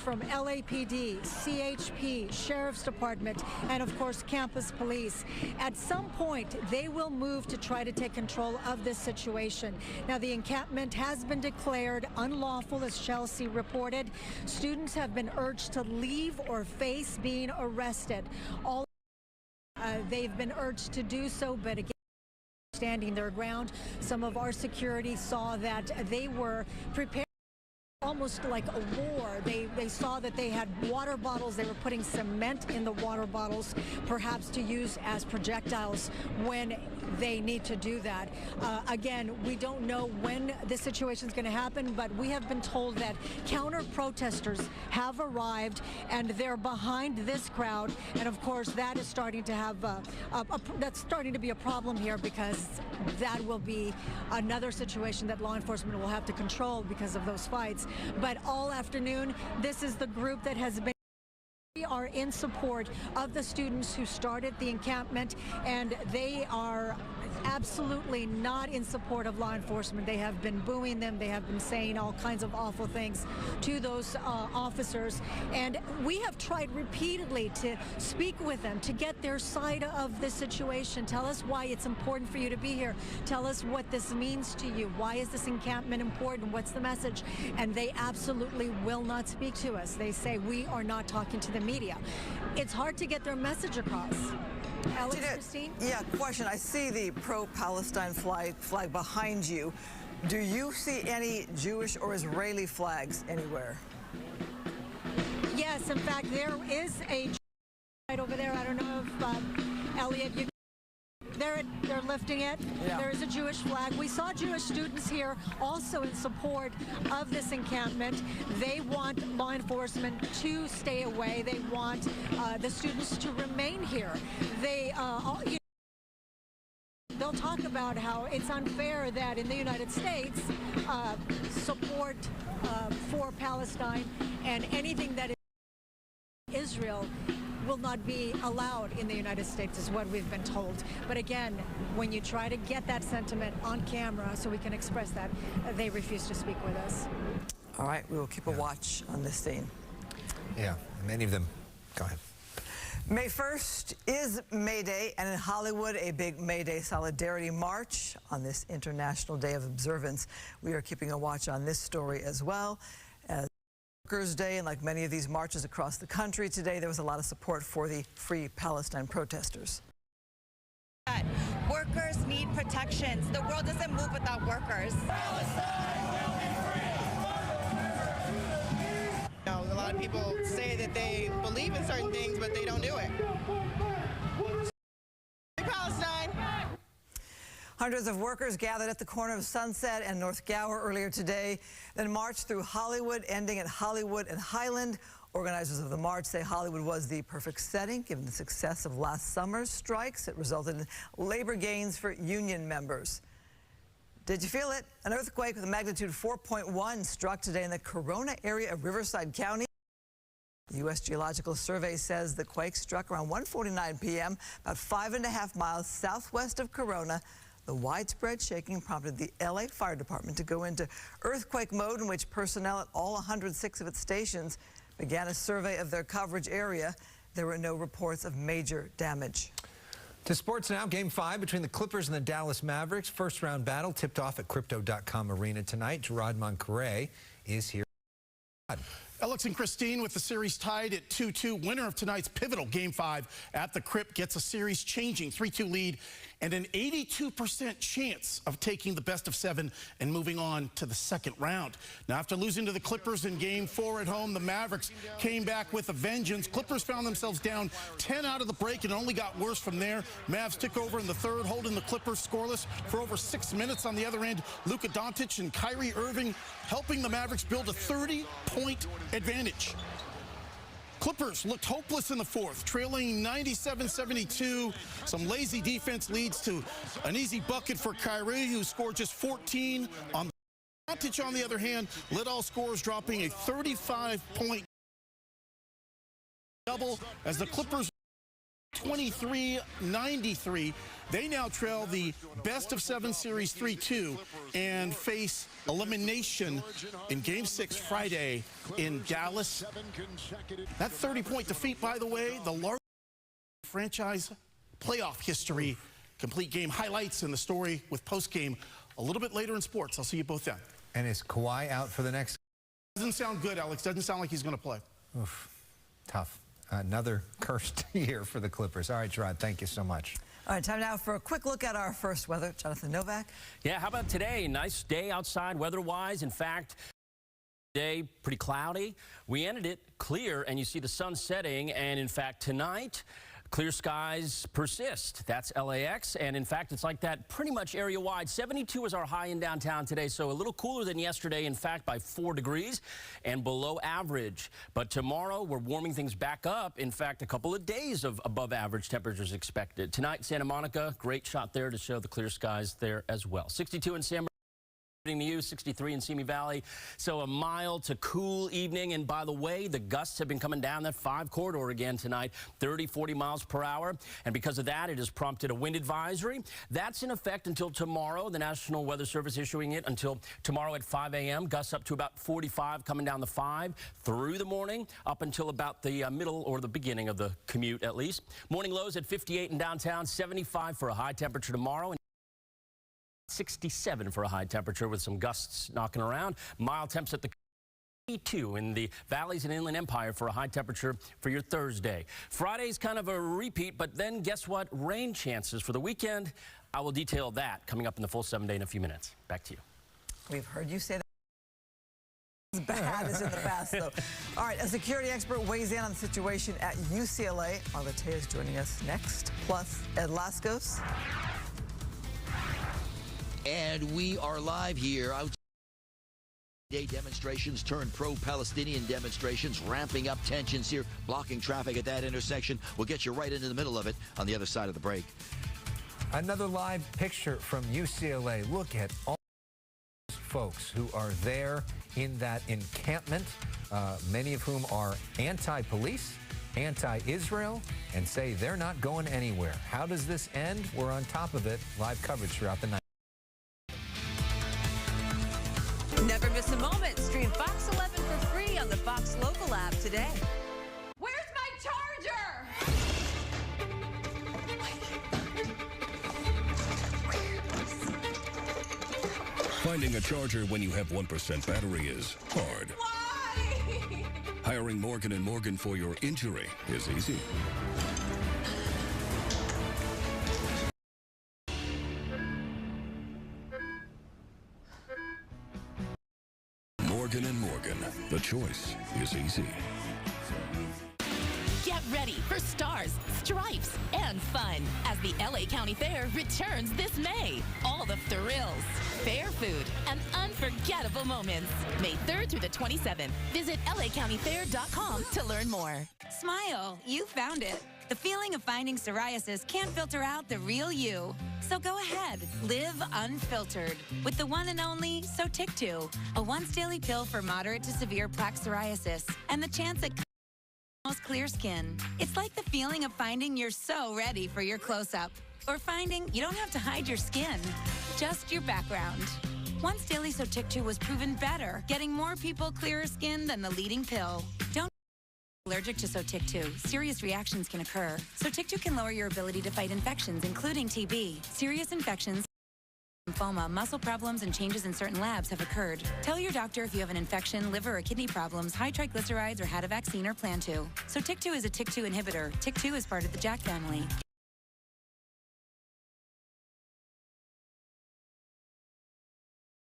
from LAPD, CHP, Sheriff's Department, and of course campus police. At some point, they will move to try to take control of this situation. Now, the encampment has been declared unlawful, as Chelsea reported. Students have been urged to leave or face being arrested. They've been urged to do so, but again, standing their ground. Some of our security saw that they were prepared almost like a war. They saw that they had water bottles. They were putting cement in the water bottles, perhaps to use as projectiles when they need to do that. Again, we don't know when this situation is going to happen, but we have been told that counter protesters have arrived and they're behind this crowd. And of course, that is starting to have that's starting to be a problem here, because that will be another situation that law enforcement will have to control because of those fights. But all afternoon, this is the group that has been. We are in support of the students who started the encampment, and they are absolutely not in support of law enforcement. They have been booing them. They have been saying all kinds of awful things to those officers. And we have tried repeatedly to speak with them, to get their side of the situation. Tell us why it's important for you to be here. Tell us what this means to you. Why is this encampment important? What's the message? And they absolutely will not speak to us. They say we are not talking to the media. It's hard to get their message across. Alex, Christine? Yeah, question. I see the pro-Palestine flag behind you. Do you see any Jewish or Israeli flags anywhere? Yes, in fact, there is a right over there. I don't know if, Elliot, they're lifting it. Yeah. There is a Jewish flag. We saw Jewish students here also in support of this encampment. They want law enforcement to stay away. They want the students to remain here. They'll talk about how it's unfair that in the United States, support for Palestine and anything that is Israel will not be allowed in the United States, is what we've been told. But again, when you try to get that sentiment on camera so we can express that, they refuse to speak with us. All right, we will keep a watch on this scene. Yeah, many of them. Go ahead. May 1st is May Day, and in Hollywood, a big May Day solidarity march on this International Day of Observance. We are keeping a watch on this story as well. As Workers' Day, and like many of these marches across the country today, there was a lot of support for the Free Palestine protesters. Workers need protections. The world doesn't move without workers. A lot of people say that they believe in certain things, but they don't do it. Free Palestine! Hundreds of workers gathered at the corner of Sunset and North Gower earlier today, then marched through Hollywood, ending at Hollywood and Highland. Organizers of the march say Hollywood was the perfect setting, given the success of last summer's strikes. It resulted in labor gains for union members. Did you feel it? An earthquake with a magnitude 4.1 struck today in the Corona area of Riverside County. The U.S. Geological Survey says the quake struck around 1:49 p.m., about 5.5 miles southwest of Corona. The widespread shaking prompted the L.A. Fire Department to go into earthquake mode, in which personnel at all 106 of its stations began a survey of their coverage area. There were no reports of major damage. To sports now, Game 5 between the Clippers and the Dallas Mavericks. First round battle tipped off at Crypto.com Arena tonight. Gerard Moncaret is here. Alex and Christine, with the series tied at 2-2. Winner of tonight's pivotal Game 5 at the Crypt gets a series-changing 3-2 lead and an 82% chance of taking the best of 7 and moving on to the second round. Now, after losing to the Clippers in Game 4 at home, the Mavericks came back with a vengeance. Clippers found themselves down 10 out of the break and only got worse from there. Mavs took over in the third, holding the Clippers scoreless for over 6 minutes. On the other end, Luka Doncic and Kyrie Irving helping the Mavericks build a 30-point advantage. Clippers looked hopeless in the fourth, trailing 97-72. Some lazy defense leads to an easy bucket for Kyrie, who scored just 14 on the Doncic, on the other hand, led all scorers, dropping a 35-point double as the Clippers 123-93. They now trail the best-of-7 series 3-2 and face elimination in Game 6 Friday in Dallas. That 30-point defeat, by the way, the largest franchise playoff history. Complete game highlights and the story with post-game a little bit later in sports. I'll see you both then. And is Kawhi out for the next? Doesn't sound good, Alex. Doesn't sound like he's going to play. Oof, tough. Another cursed year for the Clippers. All right, Gerard, thank you so much. All right, time now for a quick look at our first weather. Jonathan Novak. Yeah, how about today? Nice day outside weather-wise. In fact, day pretty cloudy. We ended it clear, and you see the sun setting. And in fact, tonight, clear skies persist. That's LAX, and in fact, it's like that pretty much area-wide. 72 is our high in downtown today, so a little cooler than yesterday, in fact, by 4 degrees and below average. But tomorrow, we're warming things back up. In fact, a couple of days of above average temperatures expected. Tonight, Santa Monica, great shot there to show the clear skies there as well. 62 in San Bernardino. To you, 63 in Simi Valley. So a mild to cool evening. And by the way, the gusts have been coming down that 5 corridor again tonight, 30, 40 miles per hour. And because of that, it has prompted a wind advisory. That's in effect until tomorrow. The National Weather Service issuing it until tomorrow at 5 a.m. Gusts up to about 45 coming down the 5 through the morning up until about the middle or the beginning of the commute at least. Morning lows at 58 in downtown, 75 for a high temperature tomorrow. 67 for a high temperature with some gusts knocking around. Mild temps at the 82 in the valleys and Inland Empire for a high temperature for your Thursday. Friday's kind of a repeat, but then guess what? Rain chances for the weekend. I will detail that coming up in the full 7 day in a few minutes. Back to you. We've heard you say that. As bad as in the past, though. All right, a security expert weighs in on the situation at UCLA. Arlette is joining us next, plus Ed Laskos. And we are live here. Day demonstrations turn pro-Palestinian demonstrations, ramping up tensions here, blocking traffic at that intersection. We'll get you right into the middle of it on the other side of the break. Another live picture from UCLA. Look at all those folks who are there in that encampment, many of whom are anti-police, anti-Israel, and say they're not going anywhere. How does this end? We're on top of it. Live coverage throughout the night. Never miss a moment. Stream Fox 11 for free on the Fox Local app today. Where's my charger? Finding a charger when you have 1% battery is hard. Why? Hiring Morgan & Morgan for your injury is easy. Morgan & Morgan, the choice is easy. Get ready for stars, stripes, and fun as the LA County Fair returns this May. All the thrills, fair food, and unforgettable moments. May 3rd through the 27th. Visit lacountyfair.com to learn more. Smile, you found it. The feeling of finding psoriasis can't filter out the real you. So go ahead, live unfiltered with the one and only Sotyktu, a once daily pill for moderate to severe plaque psoriasis and the chance at most clear skin. It's like the feeling of finding you're so ready for your close-up, or finding you don't have to hide your skin, just your background. Once daily Sotyktu was proven better, getting more people clearer skin than the leading pill. Don't allergic to Sotyktu. Serious reactions can occur. Sotyktu can lower your ability to fight infections, including TB. Serious infections, lymphoma, muscle problems, and changes in certain labs have occurred. Tell your doctor if you have an infection, liver or kidney problems, high triglycerides, or had a vaccine or plan to. Sotyktu is a TYK2 inhibitor. TYK2 is part of the JAK family.